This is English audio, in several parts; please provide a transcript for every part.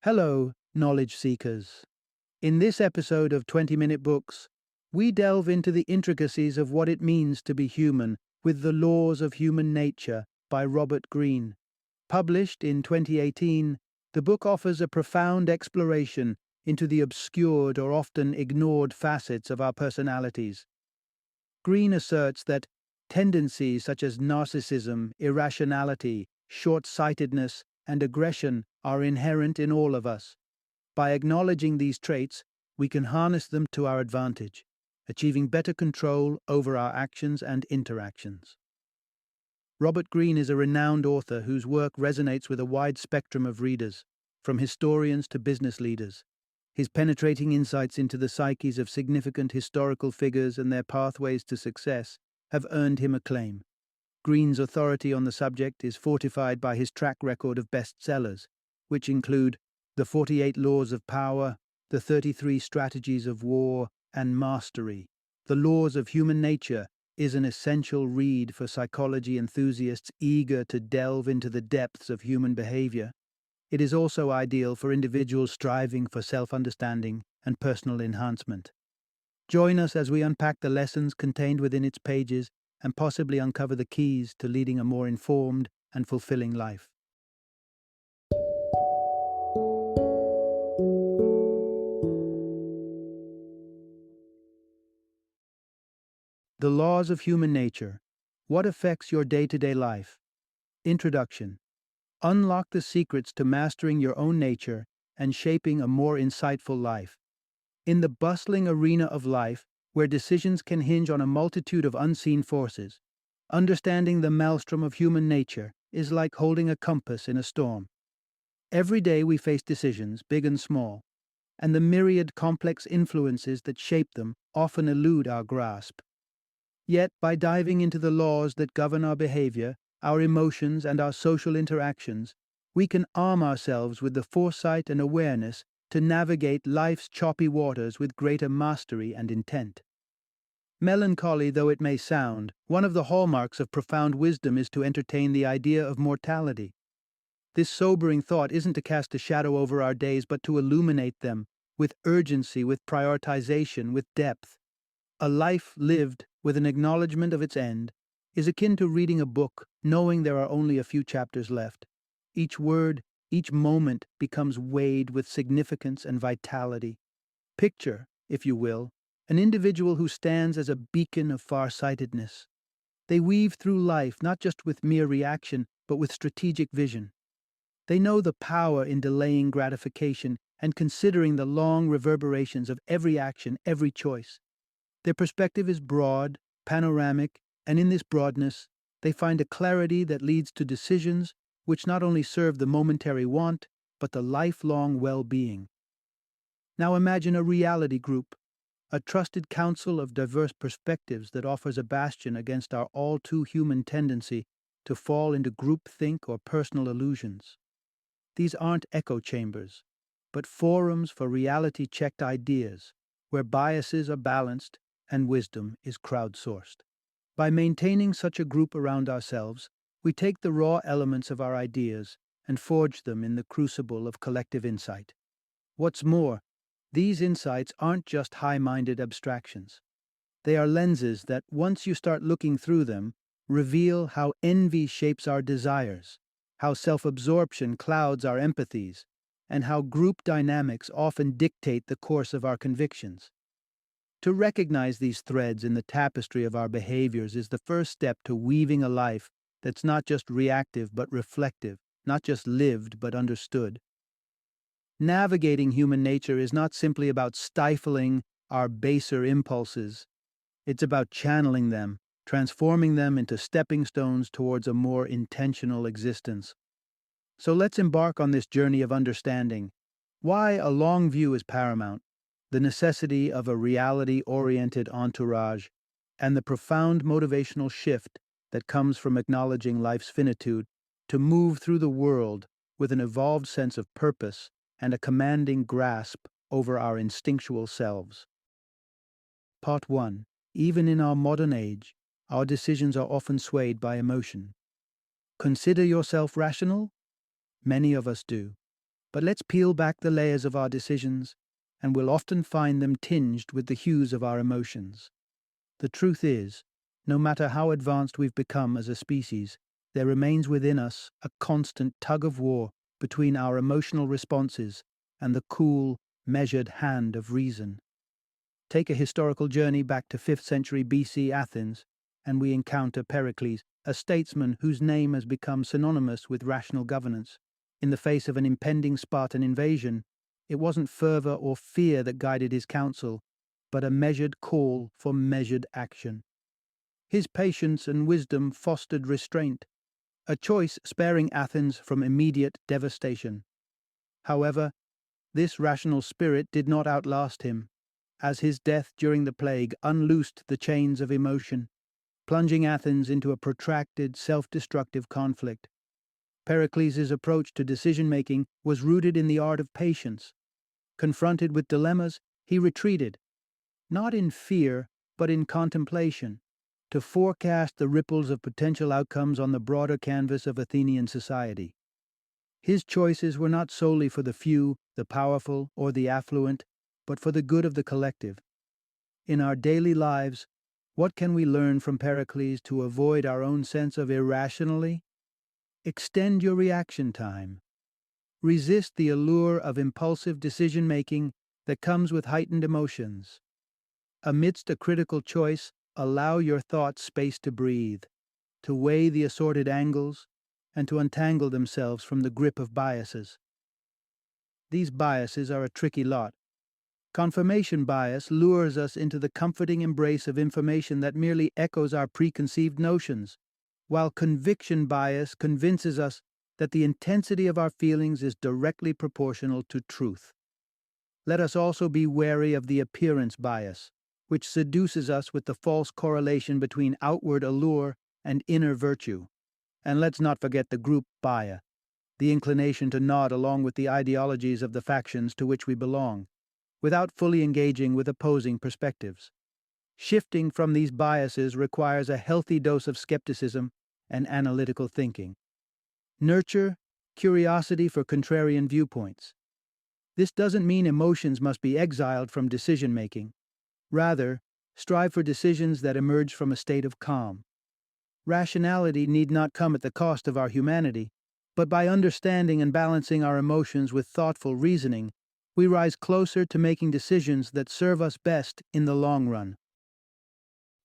Hello, knowledge seekers. In this episode of 20-Minute Books, we delve into the intricacies of what it means to be human with The Laws of Human Nature by Robert Greene. Published in 2018, the book offers a profound exploration into the obscured or often ignored facets of our personalities. Greene asserts that tendencies such as narcissism, irrationality, short-sightedness, and aggression are inherent in all of us. By acknowledging these traits, we can harness them to our advantage, achieving better control over our actions and interactions. Robert Greene is a renowned author whose work resonates with a wide spectrum of readers, from historians to business leaders. His penetrating insights into the psyches of significant historical figures and their pathways to success have earned him acclaim. Greene's authority on the subject is fortified by his track record of bestsellers, which include The 48 Laws of Power, The 33 Strategies of War, and Mastery. The Laws of Human Nature is an essential read for psychology enthusiasts eager to delve into the depths of human behavior. It is also ideal for individuals striving for self-understanding and personal enhancement. Join us as we unpack the lessons contained within its pages and possibly uncover the keys to leading a more informed and fulfilling life. The Laws of Human Nature. What affects your day-to-day life? Introduction. Unlock the secrets to mastering your own nature and shaping a more insightful life. In the bustling arena of life, where decisions can hinge on a multitude of unseen forces, understanding the maelstrom of human nature is like holding a compass in a storm. Every day we face decisions, big and small, and the myriad complex influences that shape them often elude our grasp. Yet, by diving into the laws that govern our behavior, our emotions, and our social interactions, we can arm ourselves with the foresight and awareness to navigate life's choppy waters with greater mastery and intent. Melancholy though it may sound, one of the hallmarks of profound wisdom is to entertain the idea of mortality. This sobering thought isn't to cast a shadow over our days, but to illuminate them with urgency, with prioritization, with depth. A life lived with an acknowledgement of its end is akin to reading a book, knowing there are only a few chapters left. Each word, each moment becomes weighed with significance and vitality. Picture, if you will, an individual who stands as a beacon of far-sightedness. They weave through life not just with mere reaction, but with strategic vision. They know the power in delaying gratification and considering the long reverberations of every action, every choice. Their perspective is broad, panoramic, and in this broadness, they find a clarity that leads to decisions which not only serve the momentary want, but the lifelong well-being. Now imagine a reality group, a trusted council of diverse perspectives that offers a bastion against our all-too-human tendency to fall into groupthink or personal illusions. These aren't echo chambers, but forums for reality-checked ideas, where biases are balanced and wisdom is crowdsourced. By maintaining such a group around ourselves, we take the raw elements of our ideas and forge them in the crucible of collective insight. What's more, these insights aren't just high-minded abstractions. They are lenses that, once you start looking through them, reveal how envy shapes our desires, how self-absorption clouds our empathies, and how group dynamics often dictate the course of our convictions. To recognize these threads in the tapestry of our behaviors is the first step to weaving a life that's not just reactive but reflective, not just lived but understood. Navigating human nature is not simply about stifling our baser impulses. It's about channeling them, transforming them into stepping stones towards a more intentional existence. So let's embark on this journey of understanding why a long view is paramount, the necessity of a reality-oriented entourage, and the profound motivational shift that comes from acknowledging life's finitude to move through the world with an evolved sense of purpose and a commanding grasp over our instinctual selves. Part 1. Even in our modern age, our decisions are often swayed by emotion. Consider yourself rational? Many of us do. But let's peel back the layers of our decisions, and we'll often find them tinged with the hues of our emotions. The truth is, no matter how advanced we've become as a species, there remains within us a constant tug of war between our emotional responses and the cool, measured hand of reason. Take a historical journey back to 5th century BC Athens, and we encounter Pericles, a statesman whose name has become synonymous with rational governance. In the face of an impending Spartan invasion, it wasn't fervor or fear that guided his counsel, but a measured call for measured action. His patience and wisdom fostered restraint, a choice sparing Athens from immediate devastation. However, this rational spirit did not outlast him, as his death during the plague unloosed the chains of emotion, plunging Athens into a protracted, self-destructive conflict. Pericles' approach to decision-making was rooted in the art of patience. Confronted with dilemmas, he retreated, not in fear, but in contemplation, to forecast the ripples of potential outcomes on the broader canvas of Athenian society. His choices were not solely for the few, the powerful, or the affluent, but for the good of the collective. In our daily lives, what can we learn from Pericles to avoid our own sense of irrationally? Extend your reaction time. Resist the allure of impulsive decision-making that comes with heightened emotions. Amidst a critical choice, allow your thoughts space to breathe, to weigh the assorted angles, and to untangle themselves from the grip of biases. These biases are a tricky lot. Confirmation bias lures us into the comforting embrace of information that merely echoes our preconceived notions, while conviction bias convinces us that the intensity of our feelings is directly proportional to truth. Let us also be wary of the appearance bias, which seduces us with the false correlation between outward allure and inner virtue. And let's not forget the group bias, the inclination to nod along with the ideologies of the factions to which we belong, without fully engaging with opposing perspectives. Shifting from these biases requires a healthy dose of skepticism and analytical thinking. Nurture curiosity for contrarian viewpoints. This doesn't mean emotions must be exiled from decision-making. Rather, strive for decisions that emerge from a state of calm. Rationality need not come at the cost of our humanity, but by understanding and balancing our emotions with thoughtful reasoning, we rise closer to making decisions that serve us best in the long run.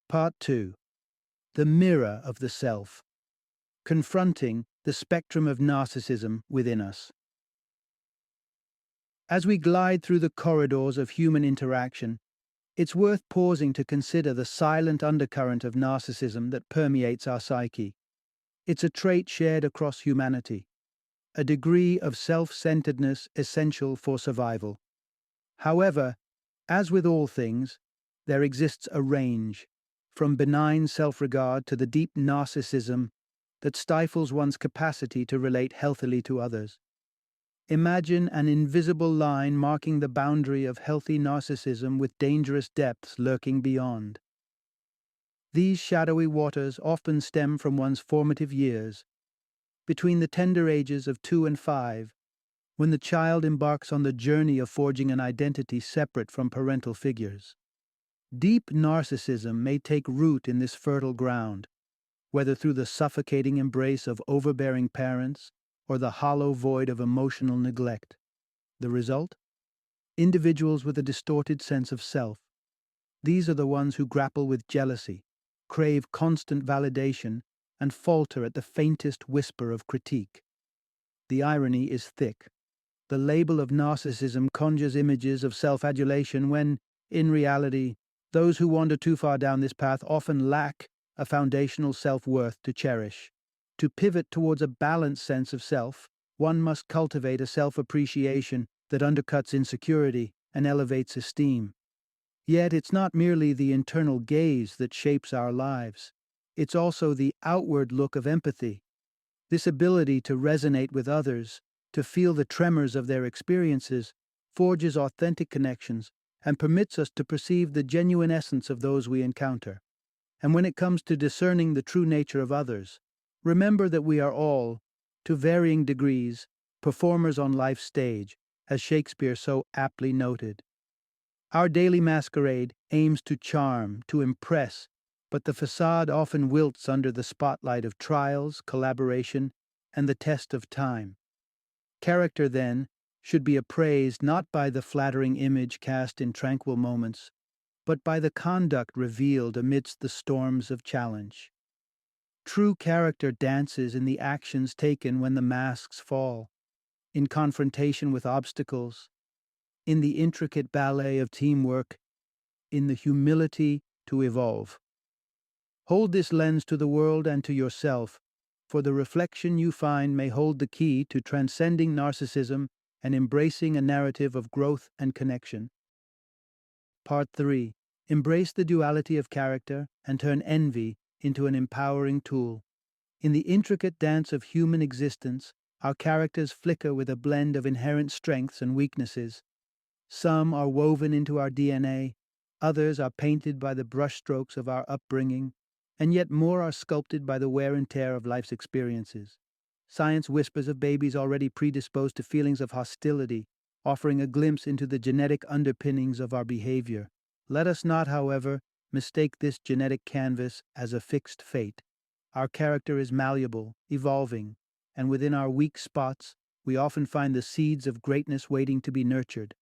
Part 2. The mirror of the self. Confronting the spectrum of narcissism within us. As we glide through the corridors of human interaction, it's worth pausing to consider the silent undercurrent of narcissism that permeates our psyche. It's a trait shared across humanity, a degree of self-centeredness essential for survival. However, as with all things, there exists a range, from benign self-regard to the deep narcissism that stifles one's capacity to relate healthily to others. Imagine an invisible line marking the boundary of healthy narcissism with dangerous depths lurking beyond. These shadowy waters often stem from one's formative years, between the tender ages of 2 and 5, when the child embarks on the journey of forging an identity separate from parental figures. Deep narcissism may take root in this fertile ground, whether through the suffocating embrace of overbearing parents or the hollow void of emotional neglect. The result? Individuals with a distorted sense of self. These are the ones who grapple with jealousy, crave constant validation, and falter at the faintest whisper of critique. The irony is thick. The label of narcissism conjures images of self-adulation when, in reality, those who wander too far down this path often lack a foundational self-worth to cherish. To pivot towards a balanced sense of self, one must cultivate a self-appreciation that undercuts insecurity and elevates esteem. Yet it's not merely the internal gaze that shapes our lives. It's also the outward look of empathy. This ability to resonate with others, to feel the tremors of their experiences, forges authentic connections and permits us to perceive the genuine essence of those we encounter. And when it comes to discerning the true nature of others, remember that we are all, to varying degrees, performers on life's stage, as Shakespeare so aptly noted. Our daily masquerade aims to charm, to impress, but the facade often wilts under the spotlight of trials, collaboration, and the test of time. Character, then, should be appraised not by the flattering image cast in tranquil moments, but by the conduct revealed amidst the storms of challenge. True character dances in the actions taken when the masks fall, in confrontation with obstacles, in the intricate ballet of teamwork, in the humility to evolve. Hold this lens to the world and to yourself, for the reflection you find may hold the key to transcending narcissism and embracing a narrative of growth and connection. Part 3. Embrace the duality of character and turn envy into an empowering tool. In the intricate dance of human existence, our characters flicker with a blend of inherent strengths and weaknesses. Some are woven into our DNA, others are painted by the brushstrokes of our upbringing, and yet more are sculpted by the wear and tear of life's experiences. Science whispers of babies already predisposed to feelings of hostility, offering a glimpse into the genetic underpinnings of our behavior. Let us not, however, mistake this genetic canvas as a fixed fate. Our character is malleable, evolving, and within our weak spots, we often find the seeds of greatness waiting to be nurtured.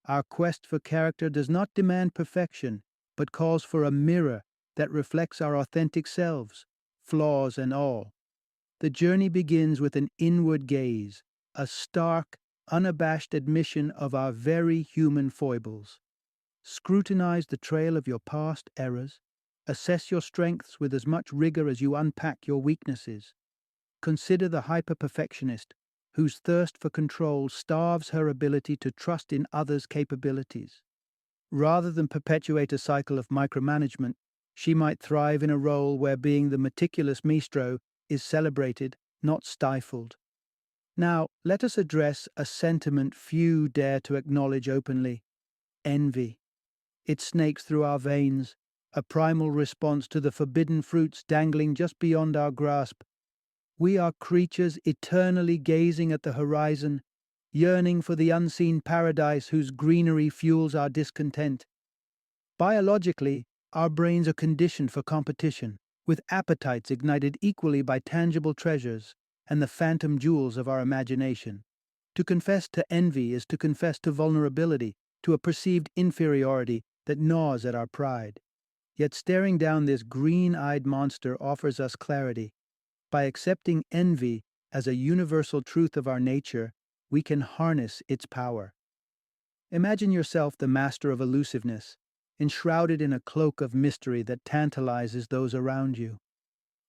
Our quest for character does not demand perfection, but calls for a mirror that reflects our authentic selves, flaws and all. The journey begins with an inward gaze, a stark, unabashed admission of our very human foibles. Scrutinize the trail of your past errors, assess your strengths with as much rigor as you unpack your weaknesses. Consider the hyper-perfectionist, whose thirst for control starves her ability to trust in others' capabilities. Rather than perpetuate a cycle of micromanagement, she might thrive in a role where being the meticulous maestro is celebrated, not stifled. Now, let us address a sentiment few dare to acknowledge openly: envy. It snakes through our veins, a primal response to the forbidden fruits dangling just beyond our grasp. We are creatures eternally gazing at the horizon, yearning for the unseen paradise whose greenery fuels our discontent. Biologically, our brains are conditioned for competition, with appetites ignited equally by tangible treasures and the phantom jewels of our imagination. To confess to envy is to confess to vulnerability, to a perceived inferiority that gnaws at our pride. Yet staring down this green-eyed monster offers us clarity. By accepting envy as a universal truth of our nature, we can harness its power. Imagine yourself the master of elusiveness, enshrouded in a cloak of mystery that tantalizes those around you.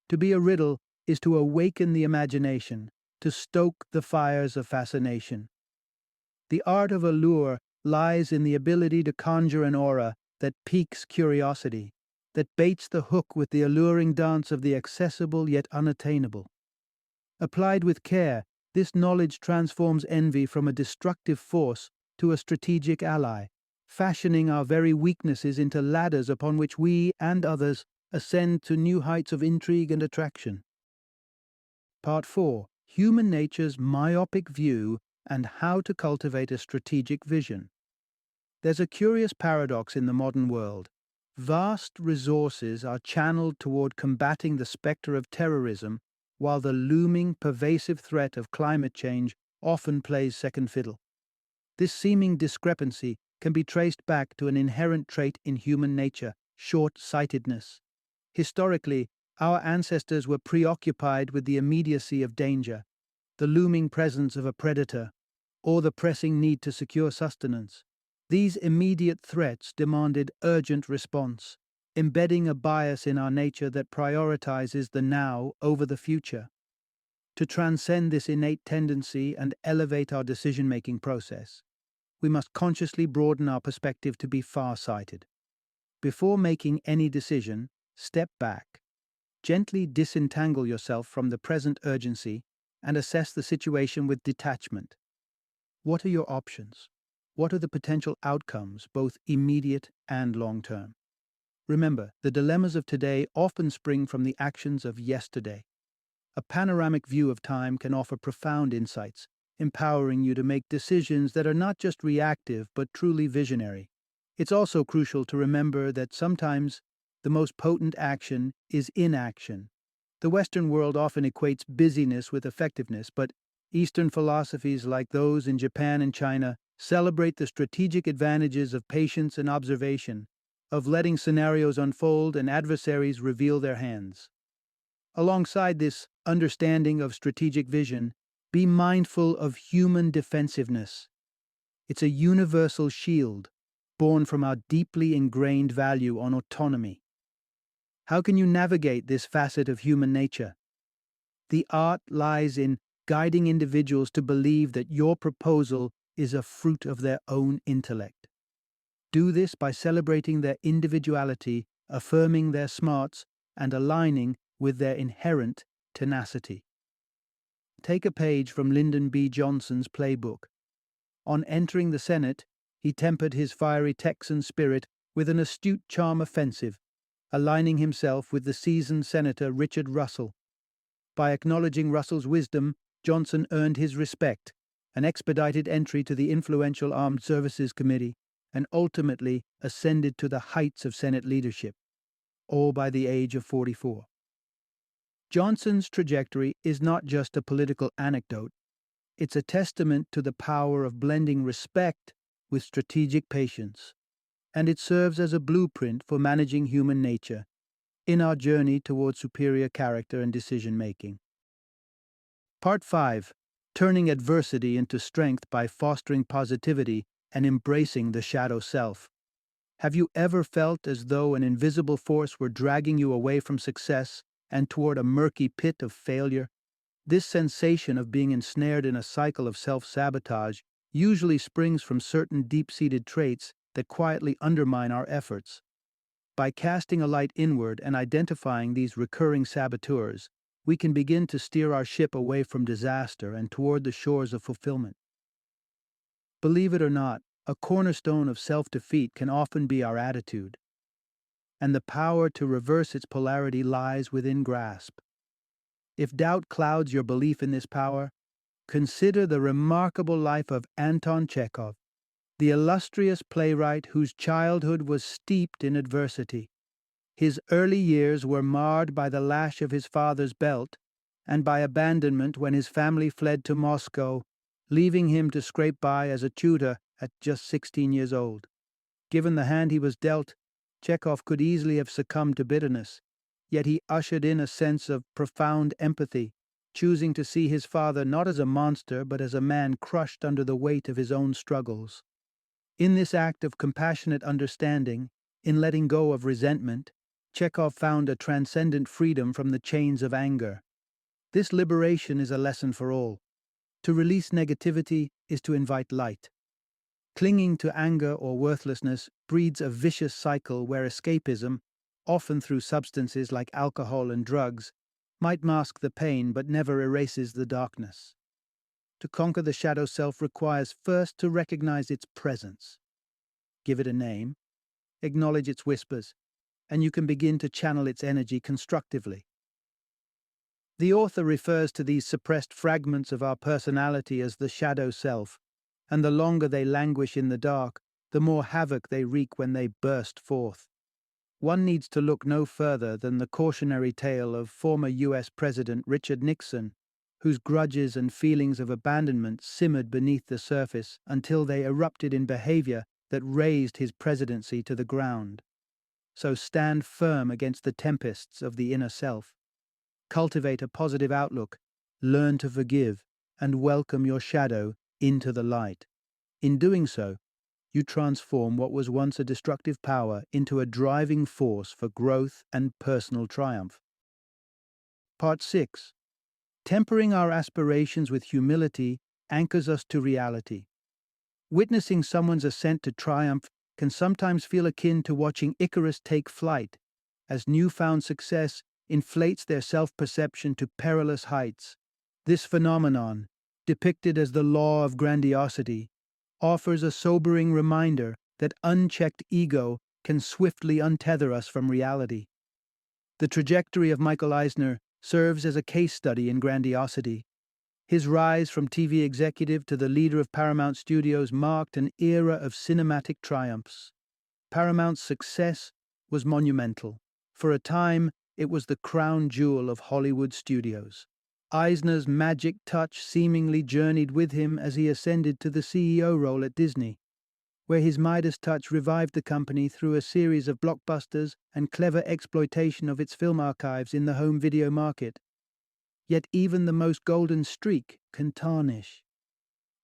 To be a riddle is to awaken the imagination, to stoke the fires of fascination. The art of allure lies in the ability to conjure an aura that piques curiosity, that baits the hook with the alluring dance of the accessible yet unattainable. Applied with care, this knowledge transforms envy from a destructive force to a strategic ally, fashioning our very weaknesses into ladders upon which we and others ascend to new heights of intrigue and attraction. Part 4. Human Nature's Myopic View and How to Cultivate a Strategic Vision. There's a curious paradox in the modern world. Vast resources are channeled toward combating the specter of terrorism, while the looming, pervasive threat of climate change often plays second fiddle. This seeming discrepancy can be traced back to an inherent trait in human nature: short-sightedness. Historically, our ancestors were preoccupied with the immediacy of danger, the looming presence of a predator, or the pressing need to secure sustenance. These immediate threats demanded urgent response, embedding a bias in our nature that prioritizes the now over the future. To transcend this innate tendency and elevate our decision-making process, we must consciously broaden our perspective to be far-sighted. Before making any decision, step back. Gently disentangle yourself from the present urgency and assess the situation with detachment. What are your options? What are the potential outcomes, both immediate and long-term? Remember, the dilemmas of today often spring from the actions of yesterday. A panoramic view of time can offer profound insights, empowering you to make decisions that are not just reactive but truly visionary. It's also crucial to remember that sometimes the most potent action is inaction. The Western world often equates busyness with effectiveness, but Eastern philosophies like those in Japan and China celebrate the strategic advantages of patience and observation, of letting scenarios unfold and adversaries reveal their hands. Alongside this understanding of strategic vision, be mindful of human defensiveness. It's a universal shield born from our deeply ingrained value on autonomy. How can you navigate this facet of human nature? The art lies in guiding individuals to believe that your proposal is a fruit of their own intellect. Do this by celebrating their individuality, affirming their smarts, and aligning with their inherent tenacity. Take a page from Lyndon B. Johnson's playbook. On entering the Senate, he tempered his fiery Texan spirit with an astute charm offensive, aligning himself with the seasoned Senator Richard Russell. By acknowledging Russell's wisdom, Johnson earned his respect, an expedited entry to the influential Armed Services Committee, and ultimately ascended to the heights of Senate leadership, all by the age of 44. Johnson's trajectory is not just a political anecdote, it's a testament to the power of blending respect with strategic patience, and it serves as a blueprint for managing human nature in our journey toward superior character and decision-making. Part 5. Turning adversity into strength by fostering positivity and embracing the shadow self. Have you ever felt as though an invisible force were dragging you away from success and toward a murky pit of failure? This sensation of being ensnared in a cycle of self-sabotage usually springs from certain deep-seated traits that quietly undermine our efforts. By casting a light inward and identifying these recurring saboteurs, we can begin to steer our ship away from disaster and toward the shores of fulfillment. Believe it or not, a cornerstone of self-defeat can often be our attitude, and the power to reverse its polarity lies within grasp. If doubt clouds your belief in this power, consider the remarkable life of Anton Chekhov, the illustrious playwright whose childhood was steeped in adversity. His early years were marred by the lash of his father's belt and by abandonment when his family fled to Moscow, leaving him to scrape by as a tutor at just 16 years old. Given the hand he was dealt, Chekhov could easily have succumbed to bitterness, yet he ushered in a sense of profound empathy, choosing to see his father not as a monster but as a man crushed under the weight of his own struggles. In this act of compassionate understanding, in letting go of resentment, Chekhov found a transcendent freedom from the chains of anger. This liberation is a lesson for all. To release negativity is to invite light. Clinging to anger or worthlessness breeds a vicious cycle where escapism, often through substances like alcohol and drugs, might mask the pain but never erases the darkness. To conquer the shadow self requires first to recognize its presence. Give it a name, acknowledge its whispers, and you can begin to channel its energy constructively. The author refers to these suppressed fragments of our personality as the shadow self, and the longer they languish in the dark, the more havoc they wreak when they burst forth. One needs to look no further than the cautionary tale of former U.S. President Richard Nixon, whose grudges and feelings of abandonment simmered beneath the surface until they erupted in behavior that razed his presidency to the ground. So stand firm against the tempests of the inner self. Cultivate a positive outlook, learn to forgive, and welcome your shadow into the light. In doing so, you transform what was once a destructive power into a driving force for growth and personal triumph. Part 6. Tempering our aspirations with humility anchors us to reality. Witnessing someone's ascent to triumph can sometimes feel akin to watching Icarus take flight, as newfound success inflates their self-perception to perilous heights. This phenomenon, depicted as the law of grandiosity, offers a sobering reminder that unchecked ego can swiftly untether us from reality. The trajectory of Michael Eisner serves as a case study in grandiosity. His rise from TV executive to the leader of Paramount Studios marked an era of cinematic triumphs. Paramount's success was monumental. For a time, it was the crown jewel of Hollywood studios. Eisner's magic touch seemingly journeyed with him as he ascended to the CEO role at Disney, where his Midas touch revived the company through a series of blockbusters and clever exploitation of its film archives in the home video market. Yet even the most golden streak can tarnish.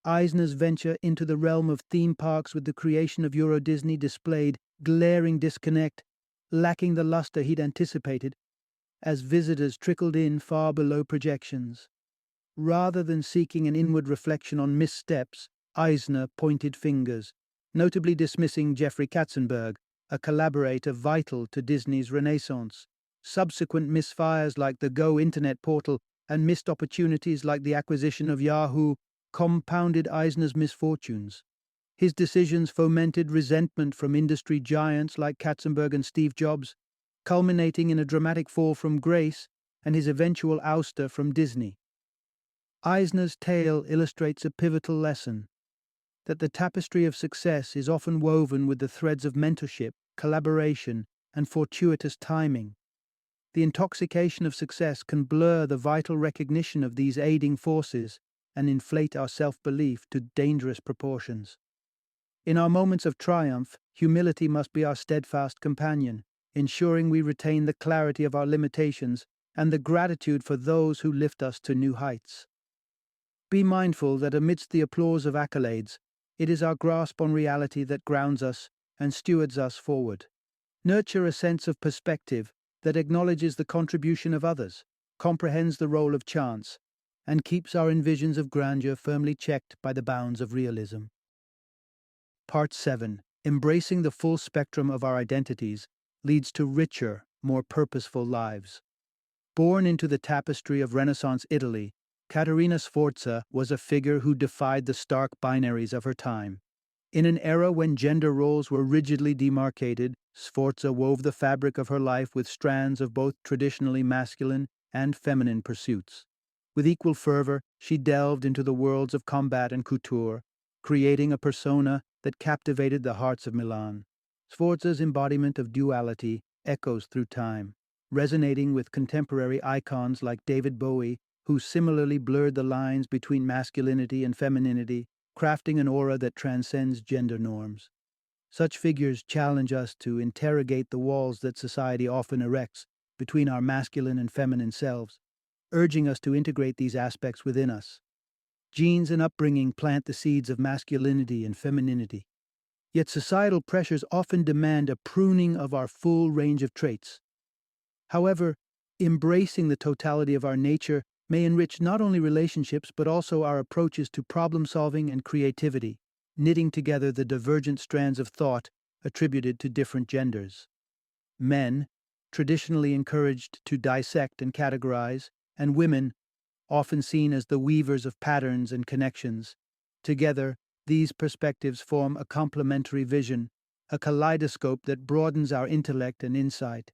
Eisner's venture into the realm of theme parks with the creation of Euro Disney displayed glaring disconnect, lacking the luster he'd anticipated, as visitors trickled in far below projections. Rather than seeking an inward reflection on missteps, Eisner pointed fingers, notably dismissing Jeffrey Katzenberg, a collaborator vital to Disney's renaissance. Subsequent misfires like the Go Internet portal and missed opportunities like the acquisition of Yahoo compounded Eisner's misfortunes. His decisions fomented resentment from industry giants like Katzenberg and Steve Jobs, culminating in a dramatic fall from grace and his eventual ouster from Disney. Eisner's tale illustrates a pivotal lesson: that the tapestry of success is often woven with the threads of mentorship, collaboration, and fortuitous timing. The intoxication of success can blur the vital recognition of these aiding forces and inflate our self-belief to dangerous proportions. In our moments of triumph, humility must be our steadfast companion, ensuring we retain the clarity of our limitations and the gratitude for those who lift us to new heights. Be mindful that amidst the applause of accolades, it is our grasp on reality that grounds us and stewards us forward. Nurture a sense of perspective that acknowledges the contribution of others, comprehends the role of chance, and keeps our envisions of grandeur firmly checked by the bounds of realism. Part 7. Embracing the full spectrum of our identities leads to richer, more purposeful lives. Born into the tapestry of Renaissance Italy, Caterina Sforza was a figure who defied the stark binaries of her time. In an era when gender roles were rigidly demarcated, Sforza wove the fabric of her life with strands of both traditionally masculine and feminine pursuits. With equal fervor, she delved into the worlds of combat and couture, creating a persona that captivated the hearts of Milan. Sforza's embodiment of duality echoes through time, resonating with contemporary icons like David Bowie, who similarly blurred the lines between masculinity and femininity, crafting an aura that transcends gender norms. Such figures challenge us to interrogate the walls that society often erects between our masculine and feminine selves, urging us to integrate these aspects within us. Genes and upbringing plant the seeds of masculinity and femininity, yet societal pressures often demand a pruning of our full range of traits. However, embracing the totality of our nature may enrich not only relationships but also our approaches to problem-solving and creativity, knitting together the divergent strands of thought attributed to different genders. Men, traditionally encouraged to dissect and categorize, and women, often seen as the weavers of patterns and connections. Together, these perspectives form a complementary vision, a kaleidoscope that broadens our intellect and insight.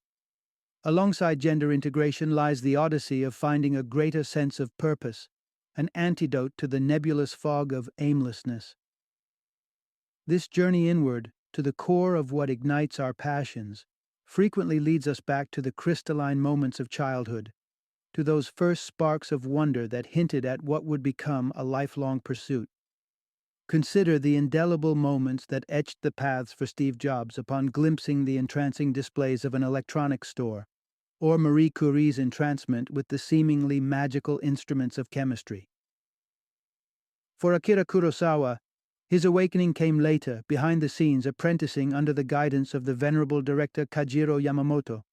Alongside gender integration lies the odyssey of finding a greater sense of purpose, an antidote to the nebulous fog of aimlessness. This journey inward, to the core of what ignites our passions, frequently leads us back to the crystalline moments of childhood, to those first sparks of wonder that hinted at what would become a lifelong pursuit. Consider the indelible moments that etched the paths for Steve Jobs upon glimpsing the entrancing displays of an electronics store, or Marie Curie's entrancement with the seemingly magical instruments of chemistry. For Akira Kurosawa, his awakening came later, behind the scenes, apprenticing under the guidance of the venerable director Kajiro Yamamoto.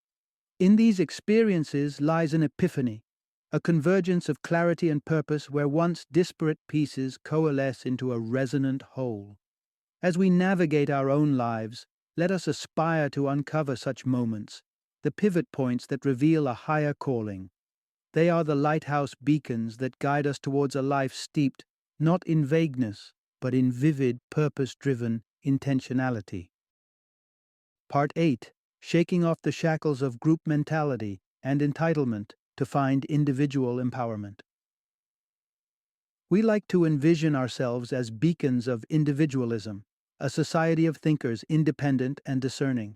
In these experiences lies an epiphany, a convergence of clarity and purpose where once disparate pieces coalesce into a resonant whole. As we navigate our own lives, let us aspire to uncover such moments, the pivot points that reveal a higher calling. They are the lighthouse beacons that guide us towards a life steeped not in vagueness, but in vivid, purpose-driven intentionality. Part 8. Shaking off the shackles of group mentality and entitlement to find individual empowerment. We like to envision ourselves as beacons of individualism, a society of thinkers independent and discerning.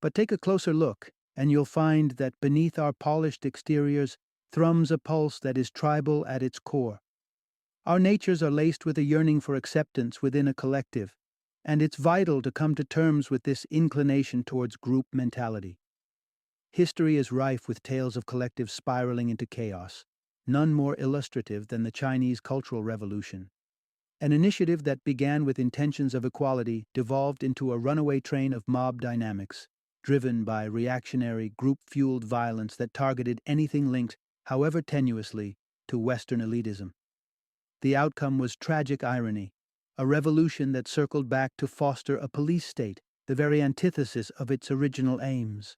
But take a closer look, and you'll find that beneath our polished exteriors thrums a pulse that is tribal at its core. Our natures are laced with a yearning for acceptance within a collective, and it's vital to come to terms with this inclination towards group mentality. History is rife with tales of collectives spiraling into chaos, none more illustrative than the Chinese Cultural Revolution. An initiative that began with intentions of equality devolved into a runaway train of mob dynamics, driven by reactionary, group-fueled violence that targeted anything linked, however tenuously, to Western elitism. The outcome was tragic irony, a revolution that circled back to foster a police state, the very antithesis of its original aims.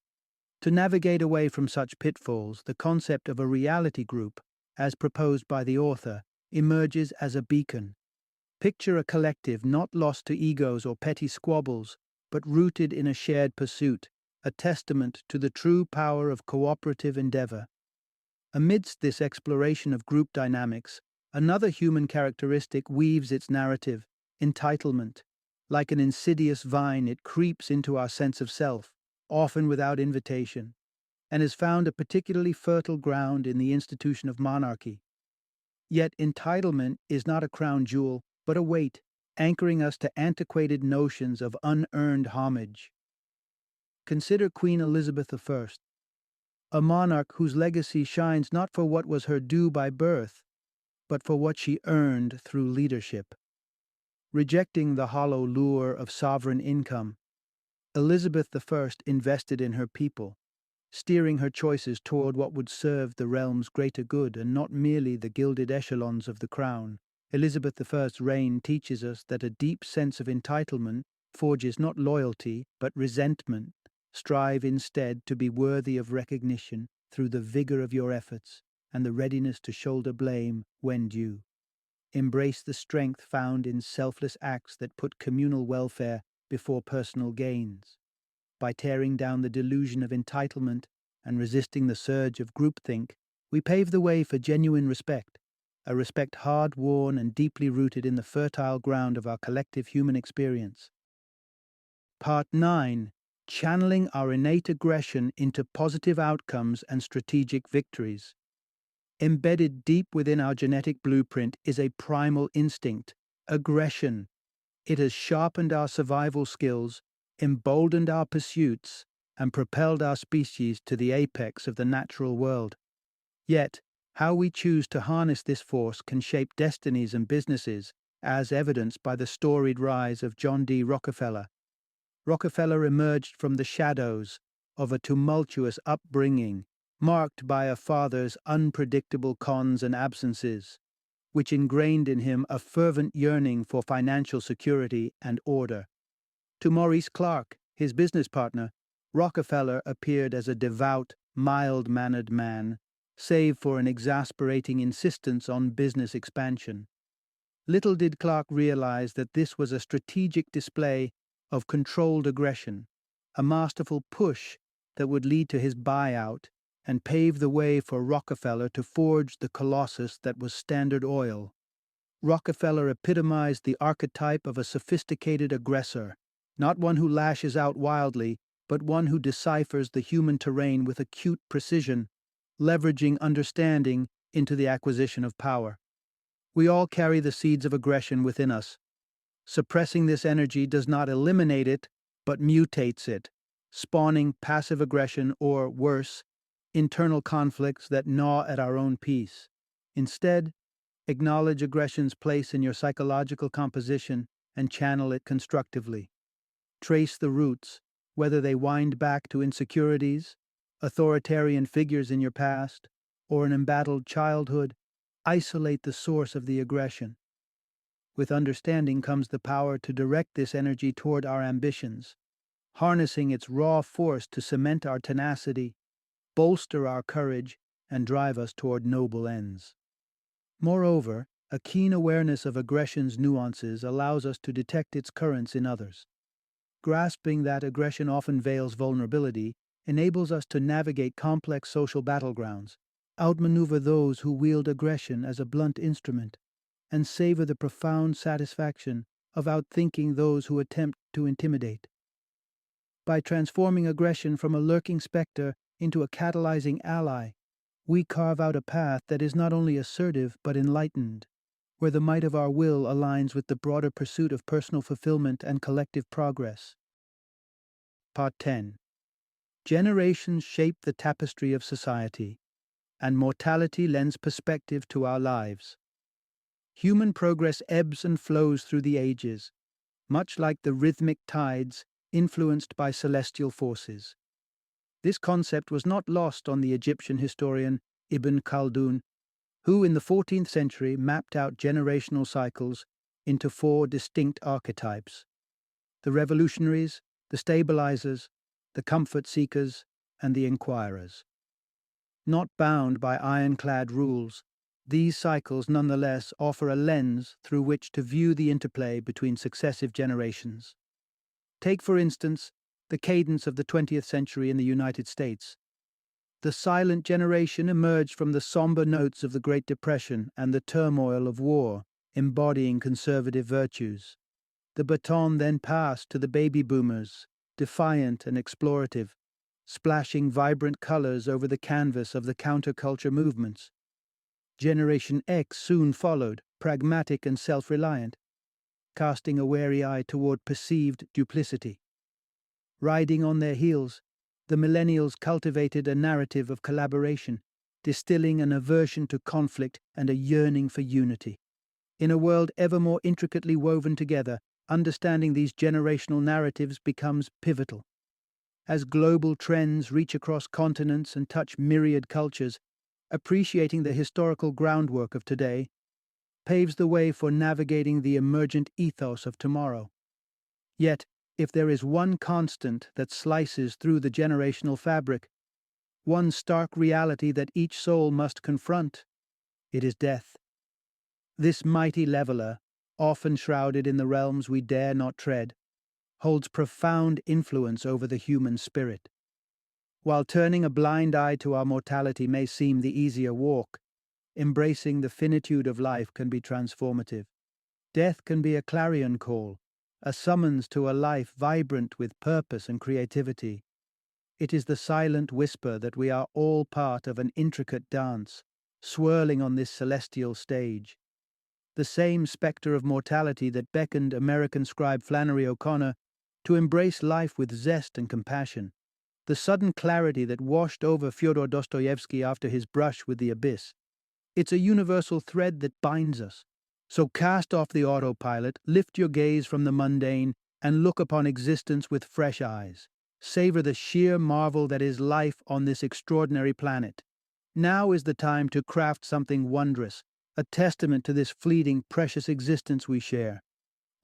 To navigate away from such pitfalls, the concept of a reality group, as proposed by the author, emerges as a beacon. Picture a collective not lost to egos or petty squabbles, but rooted in a shared pursuit, a testament to the true power of cooperative endeavor. Amidst this exploration of group dynamics, another human characteristic weaves its narrative: entitlement. Like an insidious vine, it creeps into our sense of self, often without invitation, and has found a particularly fertile ground in the institution of monarchy. Yet entitlement is not a crown jewel, but a weight, anchoring us to antiquated notions of unearned homage. Consider Queen Elizabeth I, a monarch whose legacy shines not for what was her due by birth, but for what she earned through leadership. Rejecting the hollow lure of sovereign income, Elizabeth I invested in her people, steering her choices toward what would serve the realm's greater good and not merely the gilded echelons of the crown. Elizabeth I's reign teaches us that a deep sense of entitlement forges not loyalty but resentment. Strive instead to be worthy of recognition through the vigor of your efforts and the readiness to shoulder blame when due. Embrace the strength found in selfless acts that put communal welfare before personal gains. By tearing down the delusion of entitlement and resisting the surge of groupthink, we pave the way for genuine respect, a respect hard-won and deeply rooted in the fertile ground of our collective human experience. Part 9. Channeling our innate aggression into positive outcomes and strategic victories. Embedded deep within our genetic blueprint is a primal instinct: aggression. It has sharpened our survival skills, emboldened our pursuits, and propelled our species to the apex of the natural world. Yet, how we choose to harness this force can shape destinies and businesses, as evidenced by the storied rise of John D. Rockefeller. Rockefeller emerged from the shadows of a tumultuous upbringing, marked by a father's unpredictable cons and absences, which ingrained in him a fervent yearning for financial security and order. To Maurice Clark, his business partner, Rockefeller appeared as a devout, mild-mannered man, save for an exasperating insistence on business expansion. Little did Clark realize that this was a strategic display of controlled aggression, a masterful push that would lead to his buyout and pave the way for Rockefeller to forge the colossus that was Standard Oil. Rockefeller epitomized the archetype of a sophisticated aggressor, not one who lashes out wildly, but one who deciphers the human terrain with acute precision, leveraging understanding into the acquisition of power. We all carry the seeds of aggression within us. Suppressing this energy does not eliminate it, but mutates it, spawning passive aggression or, worse, internal conflicts that gnaw at our own peace. Instead, acknowledge aggression's place in your psychological composition and channel it constructively. Trace the roots, whether they wind back to insecurities, authoritarian figures in your past, or an embattled childhood. Isolate the source of the aggression. With understanding comes the power to direct this energy toward our ambitions, harnessing its raw force to cement our tenacity, bolster our courage, and drive us toward noble ends. Moreover, a keen awareness of aggression's nuances allows us to detect its currents in others. Grasping that aggression often veils vulnerability enables us to navigate complex social battlegrounds, outmaneuver those who wield aggression as a blunt instrument, and savor the profound satisfaction of outthinking those who attempt to intimidate. By transforming aggression from a lurking specter into a catalyzing ally, we carve out a path that is not only assertive but enlightened, where the might of our will aligns with the broader pursuit of personal fulfillment and collective progress. Part 10. Generations shape the tapestry of society, and mortality lends perspective to our lives. Human progress ebbs and flows through the ages, much like the rhythmic tides influenced by celestial forces. This concept was not lost on the Egyptian historian Ibn Khaldun, who in the 14th century mapped out generational cycles into four distinct archetypes: the revolutionaries, the stabilizers, the comfort seekers, and the inquirers. Not bound by ironclad rules, these cycles nonetheless offer a lens through which to view the interplay between successive generations. Take, for instance, the cadence of the 20th century in the United States. The silent generation emerged from the somber notes of the Great Depression and the turmoil of war, embodying conservative virtues. The baton then passed to the baby boomers, defiant and explorative, splashing vibrant colors over the canvas of the counterculture movements. Generation X soon followed, pragmatic and self-reliant, casting a wary eye toward perceived duplicity. Riding on their heels, the millennials cultivated a narrative of collaboration, distilling an aversion to conflict and a yearning for unity. In a world ever more intricately woven together, understanding these generational narratives becomes pivotal. As global trends reach across continents and touch myriad cultures, appreciating the historical groundwork of today paves the way for navigating the emergent ethos of tomorrow. Yet, if there is one constant that slices through the generational fabric, one stark reality that each soul must confront, it is death. This mighty leveler, often shrouded in the realms we dare not tread, holds profound influence over the human spirit. While turning a blind eye to our mortality may seem the easier walk, embracing the finitude of life can be transformative. Death can be a clarion call, a summons to a life vibrant with purpose and creativity. It is the silent whisper that we are all part of an intricate dance, swirling on this celestial stage. The same specter of mortality that beckoned American scribe Flannery O'Connor to embrace life with zest and compassion. The sudden clarity that washed over Fyodor Dostoevsky after his brush with the abyss. It's a universal thread that binds us. So cast off the autopilot, lift your gaze from the mundane, and look upon existence with fresh eyes. Savor the sheer marvel that is life on this extraordinary planet. Now is the time to craft something wondrous, a testament to this fleeting, precious existence we share.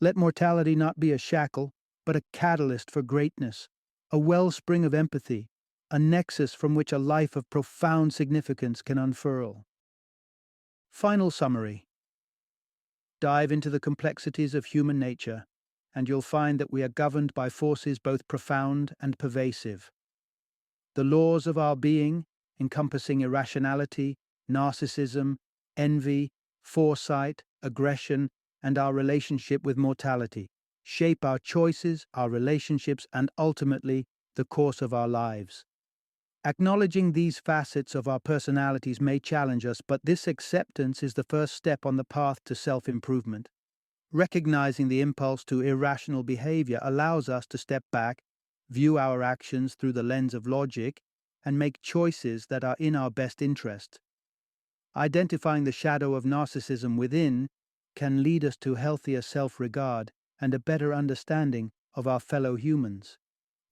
Let mortality not be a shackle, but a catalyst for greatness, a wellspring of empathy, a nexus from which a life of profound significance can unfurl. Final summary. Dive into the complexities of human nature, and you'll find that we are governed by forces both profound and pervasive. The laws of our being, encompassing irrationality, narcissism, envy, foresight, aggression, and our relationship with mortality, shape our choices, our relationships, and ultimately the course of our lives. Acknowledging these facets of our personalities may challenge us, but this acceptance is the first step on the path to self-improvement. Recognizing the impulse to irrational behavior allows us to step back, view our actions through the lens of logic, and make choices that are in our best interest. Identifying the shadow of narcissism within can lead us to healthier self-regard and a better understanding of our fellow humans.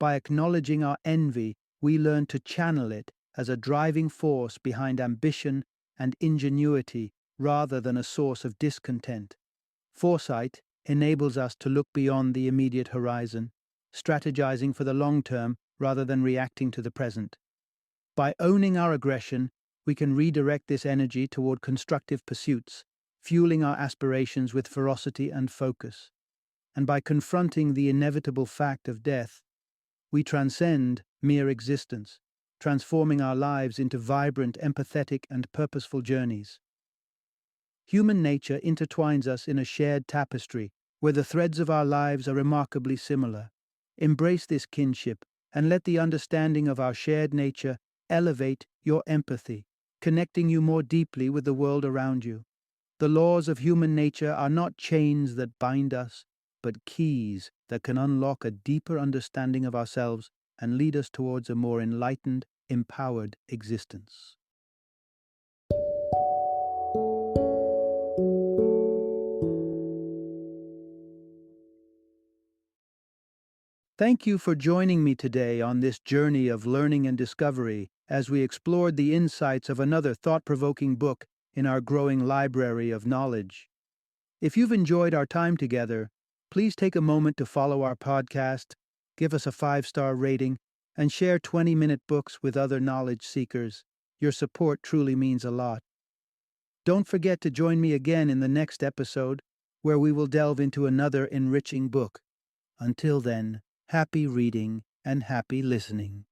By acknowledging our envy, we learn to channel it as a driving force behind ambition and ingenuity rather than a source of discontent. Foresight enables us to look beyond the immediate horizon, strategizing for the long term rather than reacting to the present. By owning our aggression, we can redirect this energy toward constructive pursuits, fueling our aspirations with ferocity and focus. And by confronting the inevitable fact of death, we transcend mere existence, transforming our lives into vibrant, empathetic, and purposeful journeys. Human nature intertwines us in a shared tapestry where the threads of our lives are remarkably similar. Embrace this kinship and let the understanding of our shared nature elevate your empathy, connecting you more deeply with the world around you. The laws of human nature are not chains that bind us, but keys that can unlock a deeper understanding of ourselves and lead us towards a more enlightened, empowered existence. Thank you for joining me today on this journey of learning and discovery as we explored the insights of another thought provoking book in our growing library of knowledge. If you've enjoyed our time together, please take a moment to follow our podcast, give us a 5-star rating, and share 20-minute books with other knowledge seekers. Your support truly means a lot. Don't forget to join me again in the next episode, where we will delve into another enriching book. Until then, happy reading and happy listening.